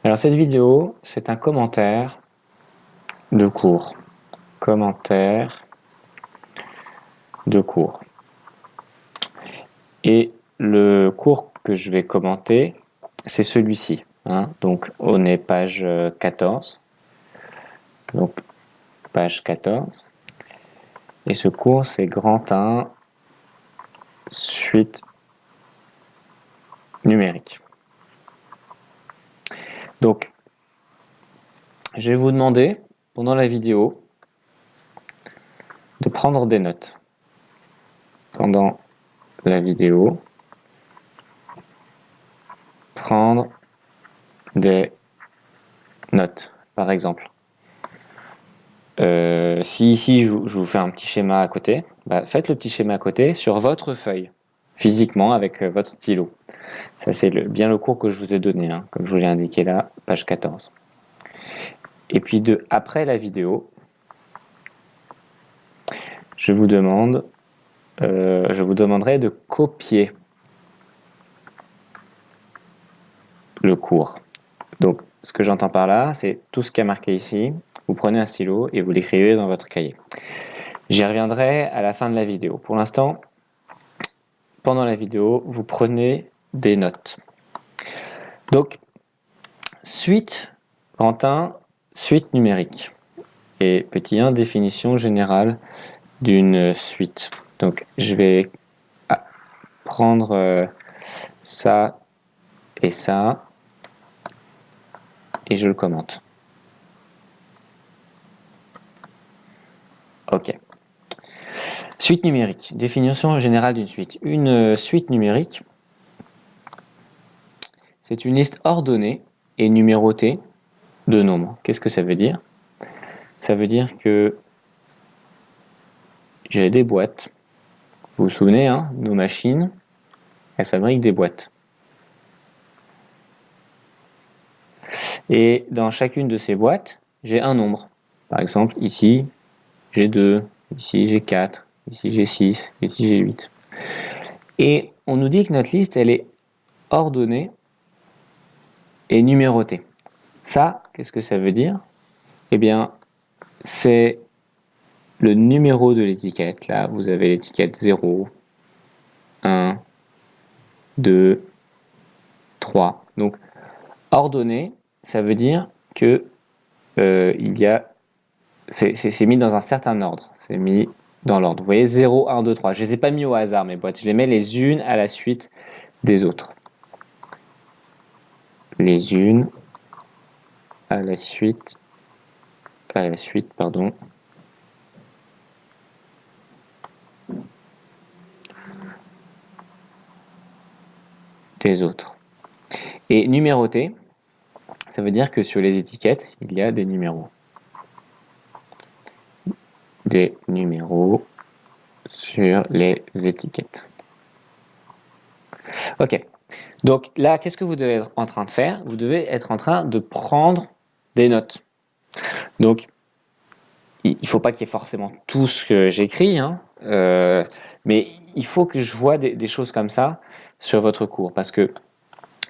Alors cette vidéo, c'est un commentaire de cours. Commentaire de cours. Et le cours que je vais commenter, c'est celui-ci. Donc on est page 14. Donc page 14. Et ce cours, c'est grand 1, suite numérique. Donc, je vais vous demander, pendant la vidéo, de prendre des notes. Pendant la vidéo, prendre des notes, par exemple. Si ici, je vous fais un petit schéma à côté, faites le petit schéma à côté sur votre feuille, physiquement, avec votre stylo. Ça, c'est bien le cours que je vous ai donné, comme je vous l'ai indiqué là, page 14. Et puis, après la vidéo, je vous demanderai de copier le cours. Donc, ce que j'entends par là, c'est tout ce qui est marqué ici. Vous prenez un stylo et vous l'écrivez dans votre cahier. J'y reviendrai à la fin de la vidéo. Pour l'instant, pendant la vidéo, vous prenez des notes. Donc, suite, grand 1, suite numérique. Et petit 1, définition générale d'une suite. Donc, je vais prendre ça et ça, et je le commente. Ok. Suite numérique. Définition générale d'une suite. Une suite numérique, c'est une liste ordonnée et numérotée de nombres. Qu'est-ce que ça veut dire? Ça veut dire que j'ai des boîtes. Vous vous souvenez, nos machines, elles fabriquent des boîtes. Et dans chacune de ces boîtes, j'ai un nombre. Par exemple, ici, j'ai 2, ici j'ai 4, ici j'ai 6, ici j'ai 8. Et on nous dit que notre liste, elle est ordonnée et numérotée. Ça, qu'est-ce que ça veut dire? Eh bien, c'est le numéro de l'étiquette. Là, vous avez l'étiquette 0, 1, 2, 3. Donc, ordonné, ça veut dire que c'est mis dans un certain ordre. C'est mis dans l'ordre. Vous voyez, 0, 1, 2, 3. Je ne les ai pas mis au hasard, mes boîtes. Je les mets les unes à la suite des autres. Les unes à la suite, pardon, des autres. Et numéroté, ça veut dire que sur les étiquettes, il y a des numéros. Des numéros sur les étiquettes. Ok. Donc là, qu'est-ce que vous devez être en train de faire? Vous devez être en train de prendre des notes. Donc, il ne faut pas qu'il y ait forcément tout ce que j'écris, mais il faut que je vois des choses comme ça sur votre cours. Parce que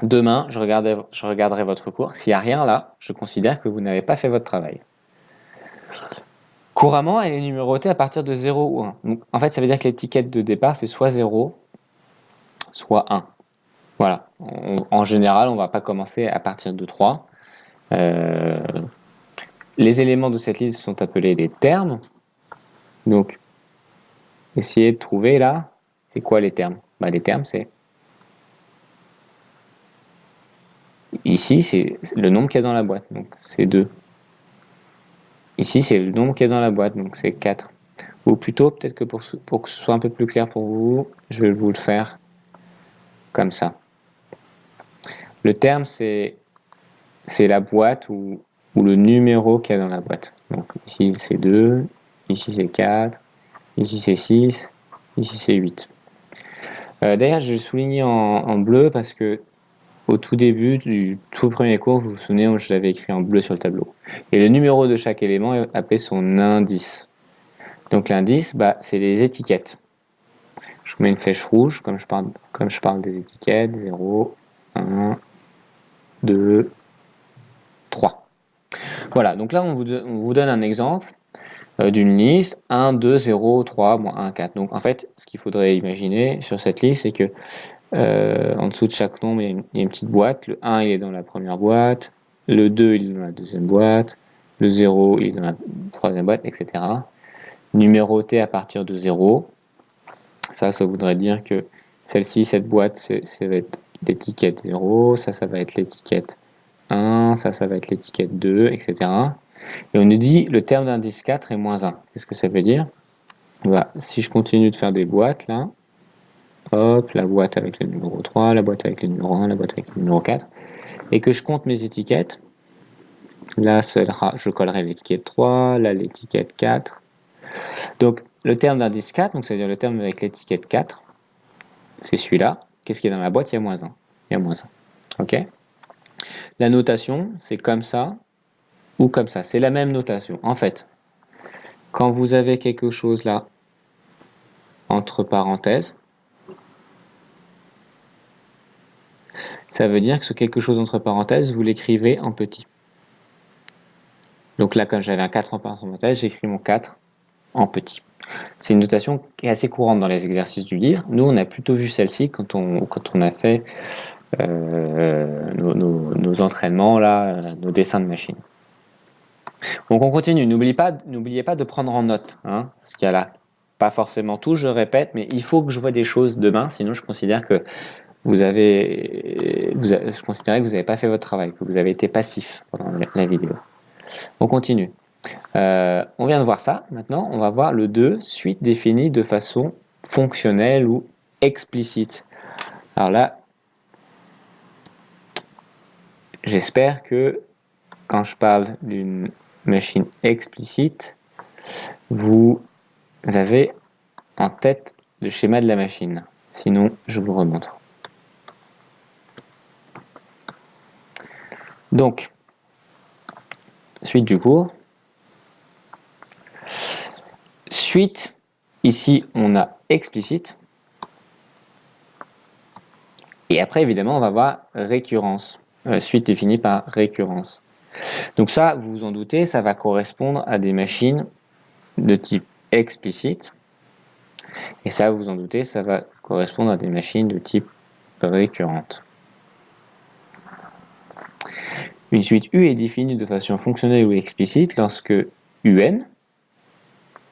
demain, je regarderai votre cours. S'il n'y a rien là, je considère que vous n'avez pas fait votre travail. Couramment, elle est numérotée à partir de 0 ou 1. Donc, en fait, ça veut dire que l'étiquette de départ, c'est soit 0, soit 1. Voilà. En général, on ne va pas commencer à partir de 3. Les éléments de cette liste sont appelés des termes. Donc, essayez de trouver là, c'est quoi les termes? Les termes, c'est... Ici, c'est le nombre qu'il y a dans la boîte, donc c'est 2. Ici, c'est le nombre qu'il y a dans la boîte, donc c'est 4. Ou plutôt, peut-être que pour que ce soit un peu plus clair pour vous, je vais vous le faire comme ça. Le terme, c'est la boîte ou le numéro qu'il y a dans la boîte. Donc ici, c'est 2, ici, c'est 4, ici, c'est 6, ici, c'est 8. D'ailleurs, je vais souligner en bleu parce que au tout début du tout premier cours, vous vous souvenez, je l'avais écrit en bleu sur le tableau. Et le numéro de chaque élément est appelé son indice. Donc l'indice, c'est les étiquettes. Je vous mets une flèche rouge, comme je parle des étiquettes. 0, 1, 2, Voilà, donc là on vous donne un exemple d'une liste 1, 2, 0, 3, moins 1, 4. Donc en fait, ce qu'il faudrait imaginer sur cette liste, c'est que en dessous de chaque nombre, il y a une petite boîte. Le 1, il est dans la première boîte. Le 2, il est dans la deuxième boîte. Le 0, il est dans la troisième boîte, etc. Numéroté à partir de 0. Ça voudrait dire que celle-ci, cette boîte, ça va être l'étiquette 0. Ça va être l'étiquette 1. Ça va être l'étiquette 2, etc. Et on nous dit le terme d'indice 4 est moins 1. Qu'est-ce que ça veut dire? Bah, si je continue de faire des boîtes, là, hop, la boîte avec le numéro 3, la boîte avec le numéro 1, la boîte avec le numéro 4, et que je compte mes étiquettes, là, je collerai l'étiquette 3, là, l'étiquette 4. Donc, le terme d'indice 4, donc c'est-à-dire le terme avec l'étiquette 4, c'est celui-là. Qu'est-ce qui est dans la boîte? Il y a moins 1. Il y a moins 1. OK? La notation, c'est comme ça ou comme ça. C'est la même notation. En fait, quand vous avez quelque chose là, entre parenthèses, ça veut dire que ce quelque chose entre parenthèses, vous l'écrivez en petit. Donc là, comme j'avais un 4 en parenthèse, j'écris mon 4 en petit. C'est une notation qui est assez courante dans les exercices du livre. Nous, on a plutôt vu celle-ci quand on a fait nos entraînements, là, nos dessins de machine. Donc on continue. N'oubliez pas de prendre en note ce qu'il y a là. Pas forcément tout, je répète, mais il faut que je vois des choses demain, sinon je considère que je considérais que vous n'avez pas fait votre travail, que vous avez été passif pendant la vidéo. On continue. On vient de voir ça. Maintenant, on va voir le 2, suite définie de façon fonctionnelle ou explicite. Alors là, j'espère que quand je parle d'une machine explicite, vous avez en tête le schéma de la machine. Sinon, je vous remontre. Donc, suite du cours. Suite, ici, on a explicite. Et après, évidemment, on va voir récurrence. Suite définie par récurrence. Donc ça, vous vous en doutez, ça va correspondre à des machines de type explicite. Et ça, vous vous en doutez, ça va correspondre à des machines de type récurrente. Une suite U est définie de façon fonctionnelle ou explicite lorsque UN,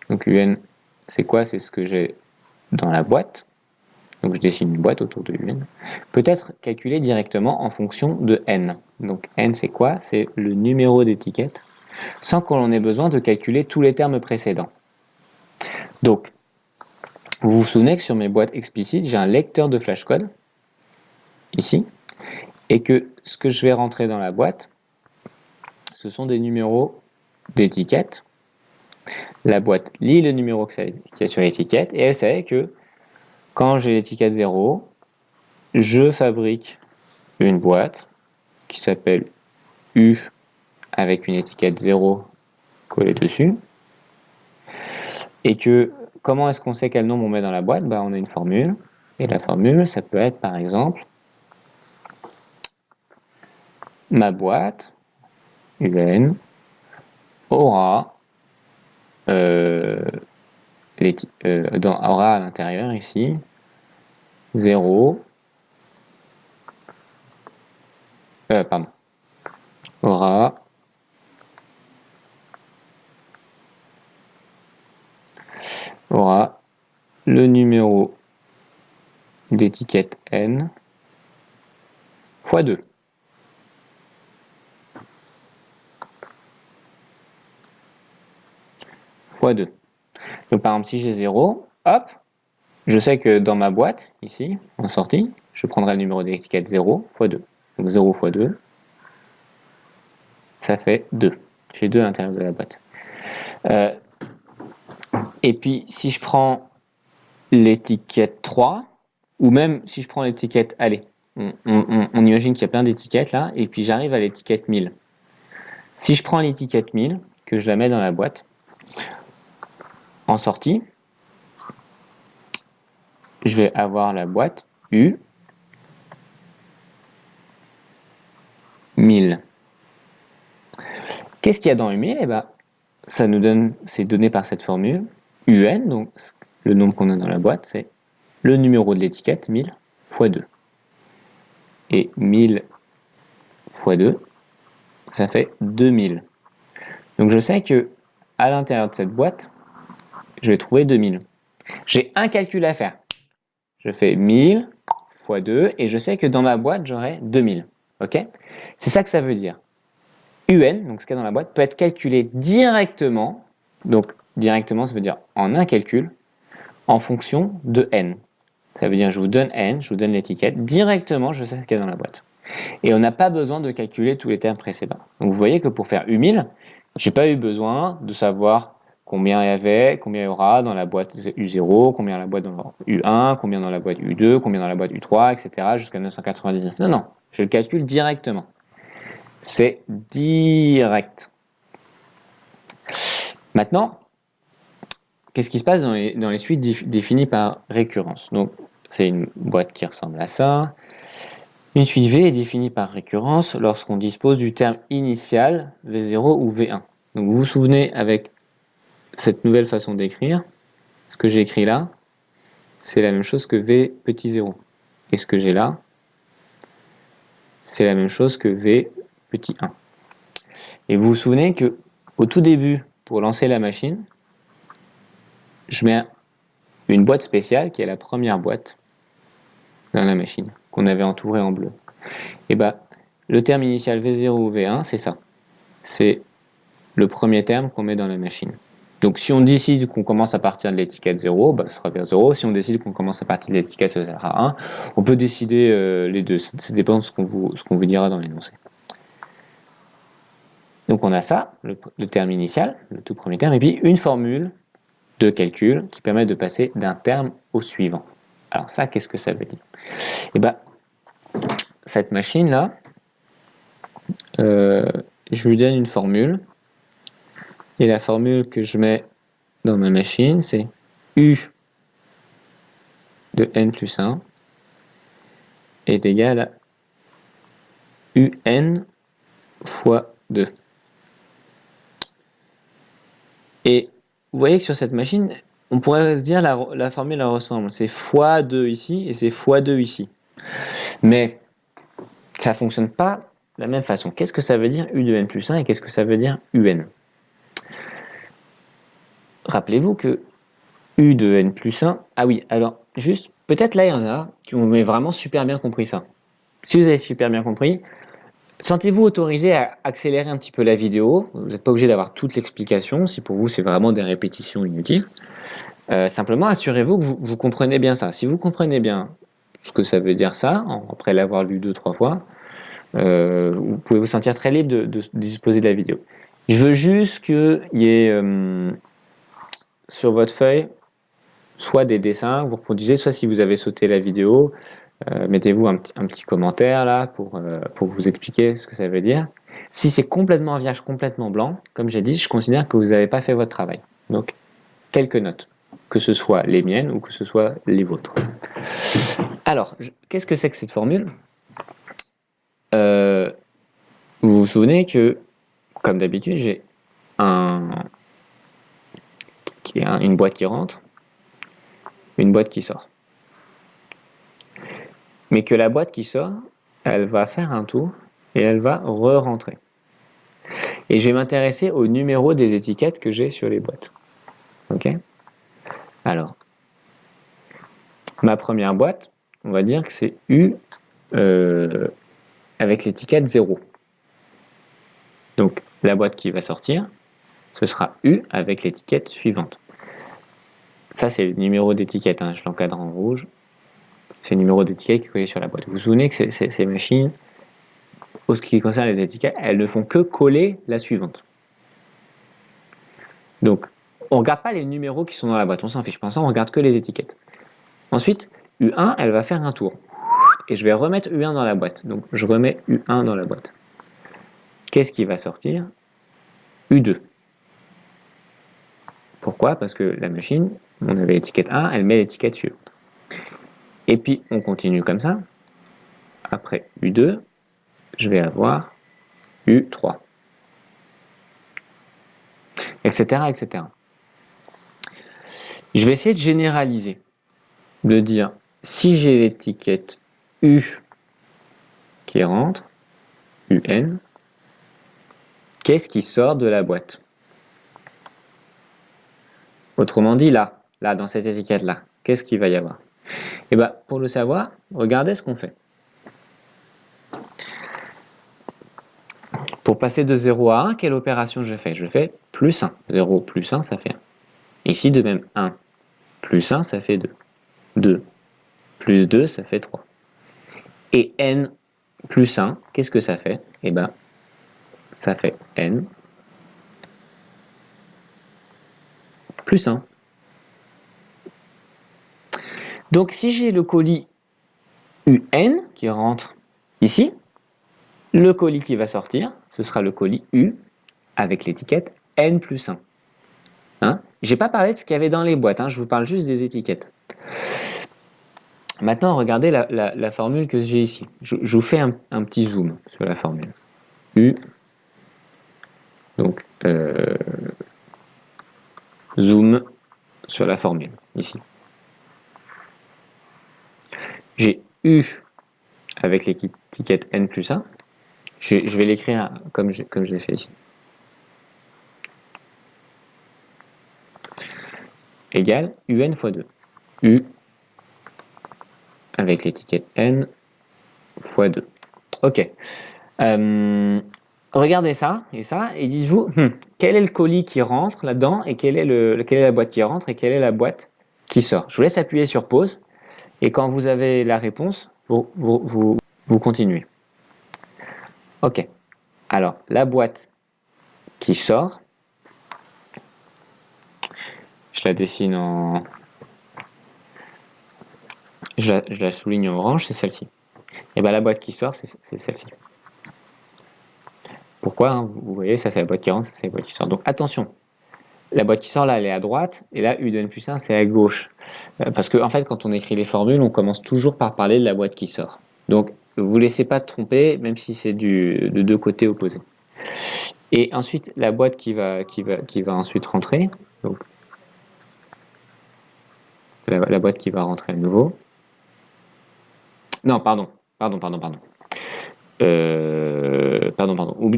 donc UN, c'est quoi? C'est ce que j'ai dans la boîte. Donc je dessine une boîte autour de UN, peut être calculé directement en fonction de N. Donc N, c'est quoi? C'est le numéro d'étiquette, sans qu'on ait besoin de calculer tous les termes précédents. Donc, vous vous souvenez que sur mes boîtes explicites, j'ai un lecteur de flashcode, ici, et que ce que je vais rentrer dans la boîte, ce sont des numéros d'étiquette. La boîte lit le numéro qui est sur l'étiquette, et elle sait que quand j'ai l'étiquette 0, je fabrique une boîte qui s'appelle U avec une étiquette 0 collée dessus. Et que, comment est-ce qu'on sait quel nombre on met dans la boîte? On a une formule. Et la formule, ça peut être par exemple ma boîte, UN, aura, aura à l'intérieur ici 0, aura le numéro d'étiquette N fois 2. Fois 2. Donc par exemple, si j'ai 0, hop, je sais que dans ma boîte, ici, en sortie, je prendrai le numéro d'étiquette 0 fois 2. Donc 0 fois 2, ça fait 2. J'ai 2 à l'intérieur de la boîte. Et puis, si je prends l'étiquette 3, ou même si je prends l'étiquette, allez, on imagine qu'il y a plein d'étiquettes là, et puis j'arrive à l'étiquette 1000. Si je prends l'étiquette 1000, que je la mets dans la boîte, en sortie, je vais avoir la boîte U 1000. Qu'est-ce qu'il y a dans U1000? Eh ben, ça nous donne, c'est donné par cette formule, UN, donc le nombre qu'on a dans la boîte, c'est le numéro de l'étiquette, 1000 fois 2. Et 1000 fois 2, ça fait 2000. Donc je sais que à l'intérieur de cette boîte, je vais trouver 2000. J'ai un calcul à faire. Je fais 1000 fois 2 et je sais que dans ma boîte, j'aurai 2000. Ok? C'est ça que ça veut dire. UN, donc ce qu'il y a dans la boîte, peut être calculé directement. Donc directement, ça veut dire en un calcul, en fonction de N. Ça veut dire je vous donne N, je vous donne l'étiquette, directement je sais ce qu'il y a dans la boîte. Et on n'a pas besoin de calculer tous les termes précédents. Donc vous voyez que pour faire U1000, j'ai pas eu besoin de savoir combien il y avait, combien il y aura dans la boîte U0, combien dans la boîte dans U1, combien dans la boîte U2, combien dans la boîte U3, etc. jusqu'à 999. Non, non, je le calcule directement. C'est direct. Maintenant, qu'est-ce qui se passe dans les suites définies par récurrence? Donc, c'est une boîte qui ressemble à ça. Une suite V est définie par récurrence lorsqu'on dispose du terme initial V0 ou V1. Donc, vous vous souvenez avec cette nouvelle façon d'écrire, ce que j'ai écrit là, c'est la même chose que V petit 0. Et ce que j'ai là, c'est la même chose que V petit 1. Et vous vous souvenez que au tout début, pour lancer la machine, je mets une boîte spéciale qui est la première boîte dans la machine, qu'on avait entourée en bleu. Et bah, le terme initial V0 ou V1, c'est ça. C'est le premier terme qu'on met dans la machine. Donc si on décide qu'on commence à partir de l'étiquette 0, bah, ce sera vers 0. Si on décide qu'on commence à partir de l'étiquette, ce sera 1. On peut décider les deux, ça dépend de ce qu'on vous dira dans l'énoncé. Donc on a ça, le terme initial, le tout premier terme, et puis une formule de calcul qui permet de passer d'un terme au suivant. Alors ça, qu'est-ce que ça veut dire? Et ben, cette machine-là, je lui donne une formule, et la formule que je mets dans ma machine, c'est U de n plus 1 est égal à UN fois 2. Et vous voyez que sur cette machine, on pourrait se dire la formule la ressemble. C'est fois 2 ici et c'est fois 2 ici. Mais ça ne fonctionne pas de la même façon. Qu'est-ce que ça veut dire U de n plus 1 et qu'est-ce que ça veut dire UN? Rappelez-vous que U de n plus 1... Ah oui, alors, juste, peut-être là, il y en a qui ont vraiment super bien compris ça. Si vous avez super bien compris, sentez-vous autorisé à accélérer un petit peu la vidéo. Vous n'êtes pas obligé d'avoir toute l'explication, si pour vous c'est vraiment des répétitions inutiles. Simplement, assurez-vous que vous comprenez bien ça. Si vous comprenez bien ce que ça veut dire ça, après l'avoir lu 2-3 fois, vous pouvez vous sentir très libre de disposer de la vidéo. Je veux juste qu'il y ait sur votre feuille soit des dessins que vous reproduisez, soit si vous avez sauté la vidéo, mettez-vous un petit commentaire là pour vous expliquer ce que ça veut dire. Si c'est complètement vierge, complètement blanc, comme j'ai dit, je considère que vous n'avez pas fait votre travail. Donc, quelques notes, que ce soit les miennes ou que ce soit les vôtres. Alors, qu'est-ce que c'est que cette formule? Vous vous souvenez que, comme d'habitude, j'ai une boîte qui rentre, une boîte qui sort. Mais que la boîte qui sort, elle va faire un tour et elle va re-rentrer. Et je vais m'intéresser au numéro des étiquettes que j'ai sur les boîtes. Ok? Alors, ma première boîte, on va dire que c'est U avec l'étiquette 0. Donc, la boîte qui va sortir, ce sera U avec l'étiquette suivante. Ça, c'est le numéro d'étiquette, hein, je l'encadre en rouge. C'est le numéro d'étiquette qui est collé sur la boîte. Vous vous souvenez que ces machines, pour ce qui concerne les étiquettes, elles ne font que coller la suivante. Donc, on ne regarde pas les numéros qui sont dans la boîte, on s'en fiche. Pour ça, on regarde que les étiquettes. Ensuite, U1, elle va faire un tour. Et je vais remettre U1 dans la boîte. Donc, je remets U1 dans la boîte. Qu'est-ce qui va sortir? U2. Pourquoi? Parce que la machine, on avait l'étiquette 1, elle met l'étiquette suivante. Et puis, on continue comme ça. Après U2, je vais avoir U3. etc., etc. Je vais essayer de généraliser, de dire, si j'ai l'étiquette U qui rentre, UN, qu'est-ce qui sort de la boîte? Autrement dit, là, dans cette étiquette-là, qu'est-ce qu'il va y avoir? Et bien, pour le savoir, regardez ce qu'on fait. Pour passer de 0 à 1, quelle opération je fais? Je fais plus 1. 0 plus 1, ça fait 1. Ici, de même, 1 plus 1, ça fait 2. 2 plus 2, ça fait 3. Et n plus 1, qu'est-ce que ça fait? Eh bien, ça fait n plus 1. Donc, si j'ai le colis UN qui rentre ici, le colis qui va sortir, ce sera le colis U avec l'étiquette N plus 1. Hein? Je n'ai pas parlé de ce qu'il y avait dans les boîtes, hein, je vous parle juste des étiquettes. Maintenant, regardez la formule que j'ai ici. Je vous fais un petit zoom sur la formule. U, donc zoom sur la formule, ici. J'ai U avec l'étiquette N plus 1. Je vais l'écrire comme je l'ai fait ici. Égale UN fois 2. U avec l'étiquette N fois 2. Ok. Regardez ça, et dites-vous, quel est le colis qui rentre là-dedans, et quelle est la boîte qui rentre, et quelle est la boîte qui sort. Je vous laisse appuyer sur pause, et quand vous avez la réponse, vous continuez. Ok. Alors, la boîte qui sort, je la dessine en... Je la souligne en orange, c'est celle-ci. Et bien la boîte qui sort, c'est celle-ci. Pourquoi hein, vous voyez, ça c'est la boîte qui rentre, ça c'est la boîte qui sort. Donc attention, la boîte qui sort là, elle est à droite, et là, U de n plus 1, c'est à gauche. Parce que en fait, quand on écrit les formules, on commence toujours par parler de la boîte qui sort. Donc, vous ne laissez pas tromper, même si c'est de deux côtés opposés. Et ensuite, la boîte qui va ensuite rentrer, donc la boîte qui va rentrer à nouveau. Non, pardon.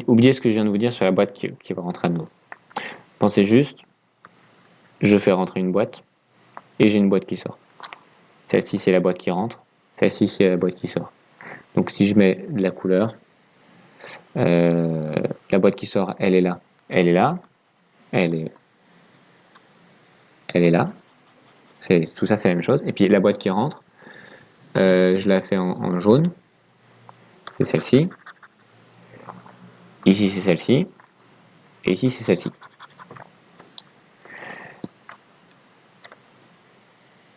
Oubliez ce que je viens de vous dire sur la boîte qui va rentrer à nouveau. Pensez juste, je fais rentrer une boîte, et j'ai une boîte qui sort. Celle-ci, c'est la boîte qui rentre. Celle-ci, c'est la boîte qui sort. Donc, si je mets de la couleur, la boîte qui sort, elle est là. Elle est là. Elle est là. Tout ça, c'est la même chose. Et puis, la boîte qui rentre, je la fais en jaune. C'est celle-ci. Ici, c'est celle-ci. Et ici, c'est celle-ci.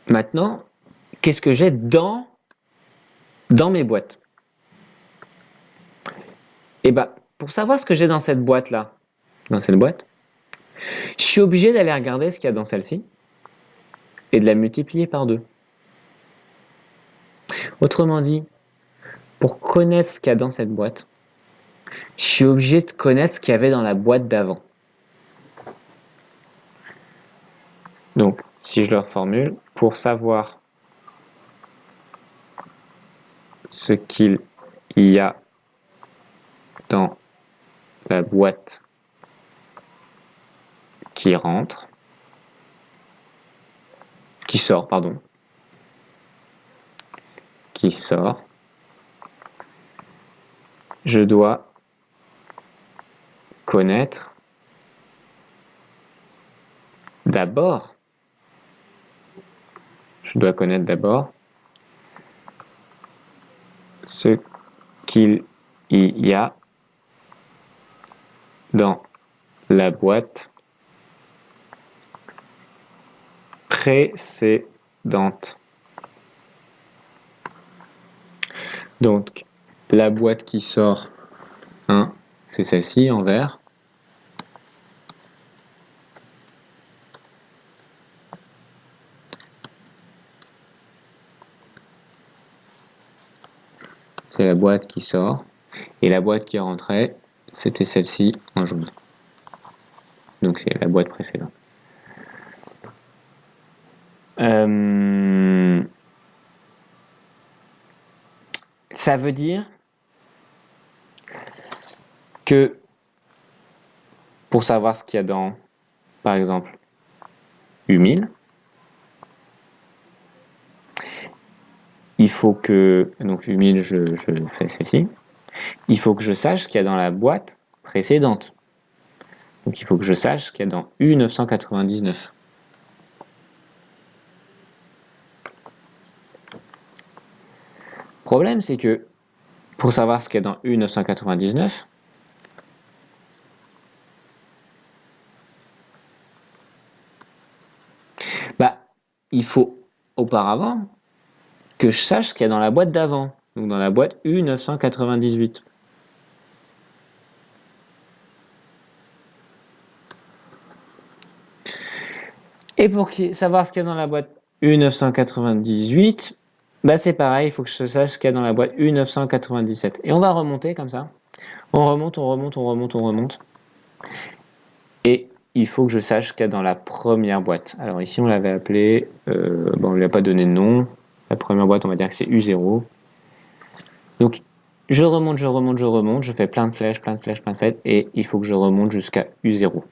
Maintenant, qu'est-ce que j'ai dans mes boîtes? Et bah, pour savoir ce que j'ai dans cette boîte-là, je suis obligé d'aller regarder ce qu'il y a dans celle-ci et de la multiplier par 2. Autrement dit, pour connaître ce qu'il y a dans cette boîte, je suis obligé de connaître ce qu'il y avait dans la boîte d'avant. Donc, si je le reformule, pour savoir ce qu'il y a dans la boîte qui sort, je dois connaître d'abord ce qu'il y a dans la boîte précédente. Donc, la boîte qui sort, c'est celle-ci en vert. C'est la boîte qui sort. Et la boîte qui rentrait, c'était celle-ci en jaune. donc c'est la boîte précédente. Ça veut dire que pour savoir ce qu'il y a dans, par exemple, U1000, il faut que, donc U1000, je fais ceci, il faut que je sache ce qu'il y a dans la boîte précédente. Donc il faut que je sache ce qu'il y a dans U999. Le problème, c'est que pour savoir ce qu'il y a dans U999, il faut auparavant que je sache ce qu'il y a dans la boîte d'avant, donc dans la boîte U998. Et pour savoir ce qu'il y a dans la boîte U998, c'est pareil, il faut que je sache ce qu'il y a dans la boîte U997. Et on va remonter comme ça. On remonte, on remonte, on remonte, on remonte. Et il faut que je sache ce qu'il y a dans la première boîte. Alors ici, on l'avait appelé, on ne lui a pas donné de nom. La première boîte, on va dire que c'est U0. Donc, je remonte, je remonte, je remonte. Je fais plein de flèches, plein de flèches, plein de flèches. Et il faut que je remonte jusqu'à U0.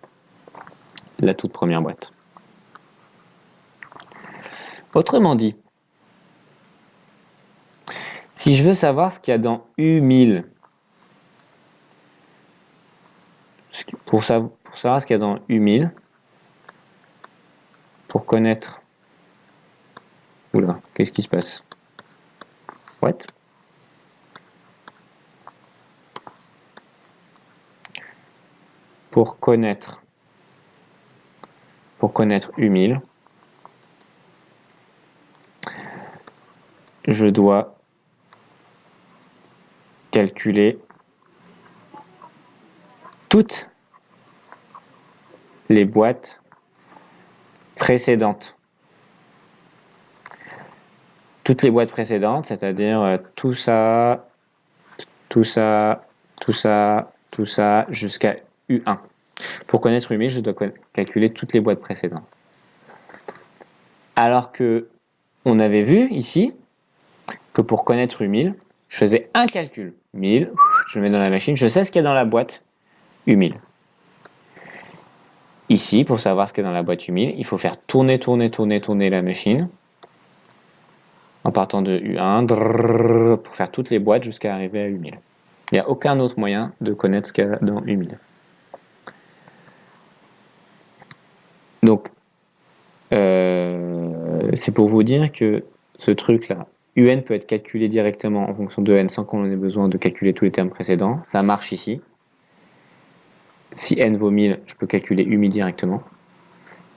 La toute première boîte. Autrement dit, si je veux savoir ce qu'il y a dans U1000, pour savoir ce qu'il y a dans U1000, pour connaître... Oula, qu'est-ce qui se passe? What? Pour connaître U1000, je dois calculer toutes les boîtes précédentes. Toutes les boîtes précédentes, c'est-à-dire tout ça, tout ça, tout ça, tout ça, jusqu'à U1. Pour connaître U1000, je dois calculer toutes les boîtes précédentes. Alors que on avait vu ici que pour connaître U1000, je faisais un calcul. 1000, je le mets dans la machine, je sais ce qu'il y a dans la boîte U1000. Ici, pour savoir ce qu'il y a dans la boîte U1000, il faut faire tourner, tourner, tourner, tourner la machine en partant de U1 pour faire toutes les boîtes jusqu'à arriver à U1000. Il n'y a aucun autre moyen de connaître ce qu'il y a dans U1000. Donc, c'est pour vous dire que ce truc-là, UN peut être calculé directement en fonction de N sans qu'on ait besoin de calculer tous les termes précédents. Ça marche ici. Si N vaut 1000, je peux calculer U1000 directement.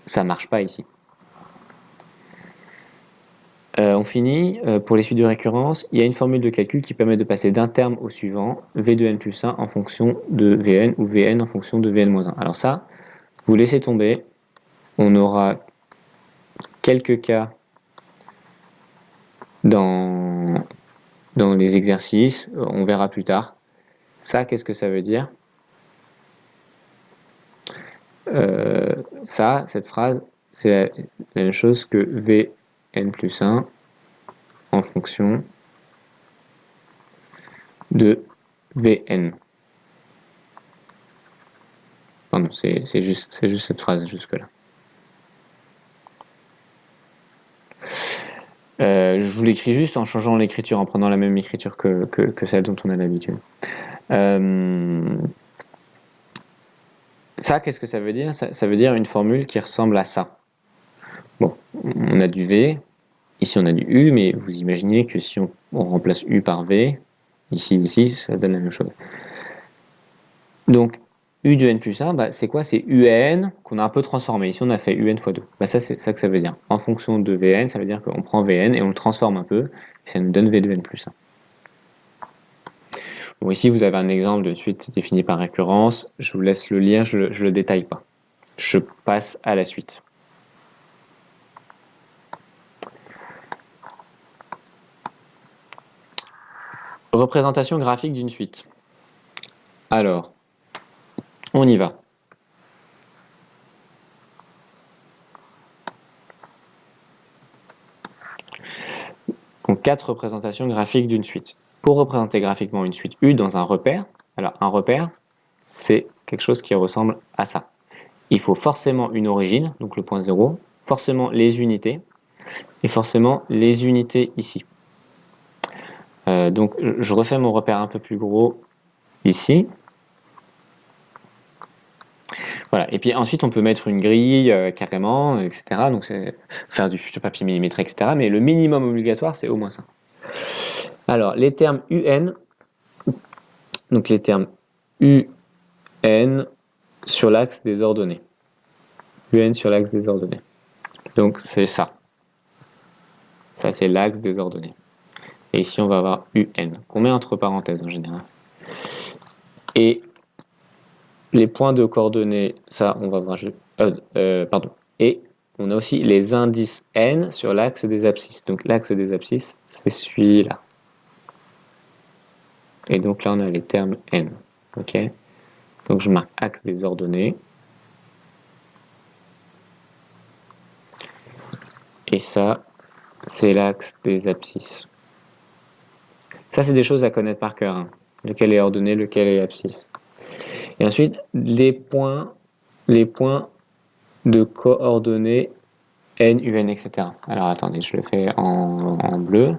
Ça ne marche pas ici. On finit. Pour les suites de récurrence, il y a une formule de calcul qui permet de passer d'un terme au suivant, V de N plus 1 en fonction de Vn ou Vn en fonction de Vn moins 1. Alors ça, vous laissez tomber. On aura quelques cas dans les exercices. On verra plus tard. Ça, qu'est-ce que ça veut dire? Cette phrase, c'est la même chose que Vn plus 1 en fonction de Vn. Pardon, c'est juste cette phrase jusque-là. Je vous l'écris juste en changeant l'écriture, en prenant la même écriture que celle dont on a l'habitude. Ça, qu'est-ce que ça veut dire? Ça veut dire une formule qui ressemble à ça. Bon, on a du V, ici on a du U, mais vous imaginez que si on remplace U par V, ici, ça donne la même chose. Donc, U de N plus 1, c'est quoi? C'est UN qu'on a un peu transformé. Ici, on a fait UN fois 2. Ça, c'est ça que ça veut dire. En fonction de Vn, ça veut dire qu'on prend Vn et on le transforme un peu, et ça nous donne V de N plus 1. Bon, ici, vous avez un exemple de suite définie par récurrence. Je vous laisse le lire, je le détaille pas. Je passe à la suite. Représentation graphique d'une suite. Alors, on y va. 4 représentations graphiques d'une suite. Pour représenter graphiquement une suite U dans un repère, alors un repère, c'est quelque chose qui ressemble à ça. Il faut forcément une origine, donc le point 0, forcément les unités, et forcément les unités ici. Donc je refais mon repère un peu plus gros ici. Voilà. Et puis ensuite on peut mettre une grille carrément, etc. Donc c'est faire du fiche de papier millimétré, etc. Mais le minimum obligatoire c'est au moins ça. Alors les termes UN, donc les termes UN sur l'axe des ordonnées. UN sur l'axe des ordonnées. Donc c'est ça. Ça c'est l'axe des ordonnées. Et ici on va avoir UN, qu'on met entre parenthèses en général. Et les points de coordonnées, ça on va voir. Pardon. Et on a aussi les indices N sur l'axe des abscisses. Donc l'axe des abscisses, c'est celui-là. Et donc là on a les termes N. Ok. Donc je marque axe des ordonnées. Et ça, c'est l'axe des abscisses. Ça, c'est des choses à connaître par cœur. Hein. Lequel est ordonnée, lequel est abscisse. Et ensuite, les points de coordonnées N, UN, etc. Alors attendez, je le fais en bleu.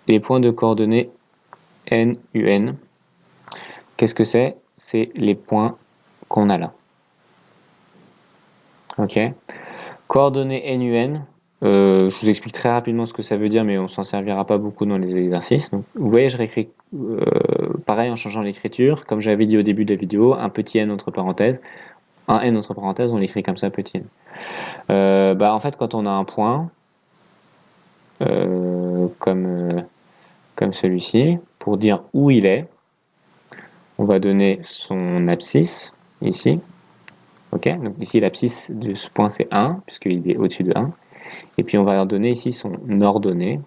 Les points de coordonnées N, UN. Qu'est-ce que c'est? C'est les points qu'on a là. Ok. Coordonnées N, UN. Je vous explique très rapidement ce que ça veut dire, mais on s'en servira pas beaucoup dans les exercices. Donc, vous voyez, je réécris pareil en changeant l'écriture, comme j'avais dit au début de la vidéo, un petit n entre parenthèses, un n entre parenthèses, on l'écrit comme ça, petit n. En fait, quand on a un point, comme celui-ci, pour dire où il est, on va donner son abscisse, ici. Ok, donc ici l'abscisse de ce point c'est 1, puisqu'il est au-dessus de 1. Et puis on va leur donner ici son ordonnée.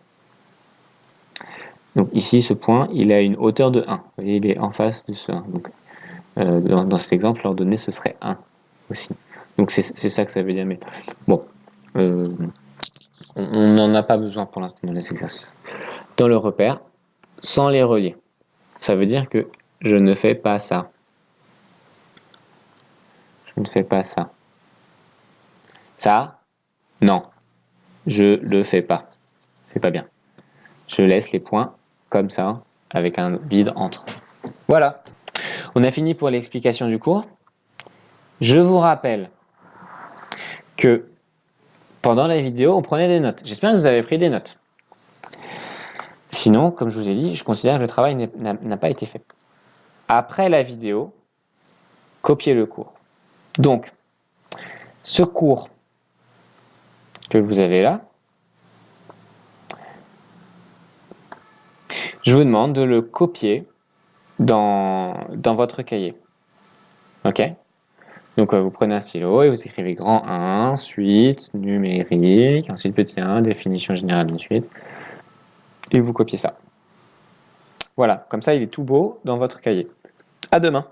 Donc ici, ce point, il a une hauteur de 1. Vous voyez, il est en face de ce 1. Donc dans cet exemple, l'ordonnée, ce serait 1 aussi. Donc c'est ça que ça veut dire. Mais bon, on n'en a pas besoin pour l'instant dans les exercices. Dans le repère, sans les relier. Ça veut dire que je ne fais pas ça. Je ne fais pas ça. Ça, non. Je le fais pas. C'est pas bien. Je laisse les points comme ça, avec un vide entre. Voilà. On a fini pour l'explication du cours. Je vous rappelle que pendant la vidéo, on prenait des notes. J'espère que vous avez pris des notes. Sinon, comme je vous ai dit, je considère que le travail n'a pas été fait. Après la vidéo, copiez le cours. Donc, ce cours que vous avez là, je vous demande de le copier dans votre cahier. Ok? Donc, vous prenez un stylo et vous écrivez grand 1, suite, numérique, ensuite petit 1, définition générale d'une suite. Et vous copiez ça. Voilà, comme ça il est tout beau dans votre cahier. À demain!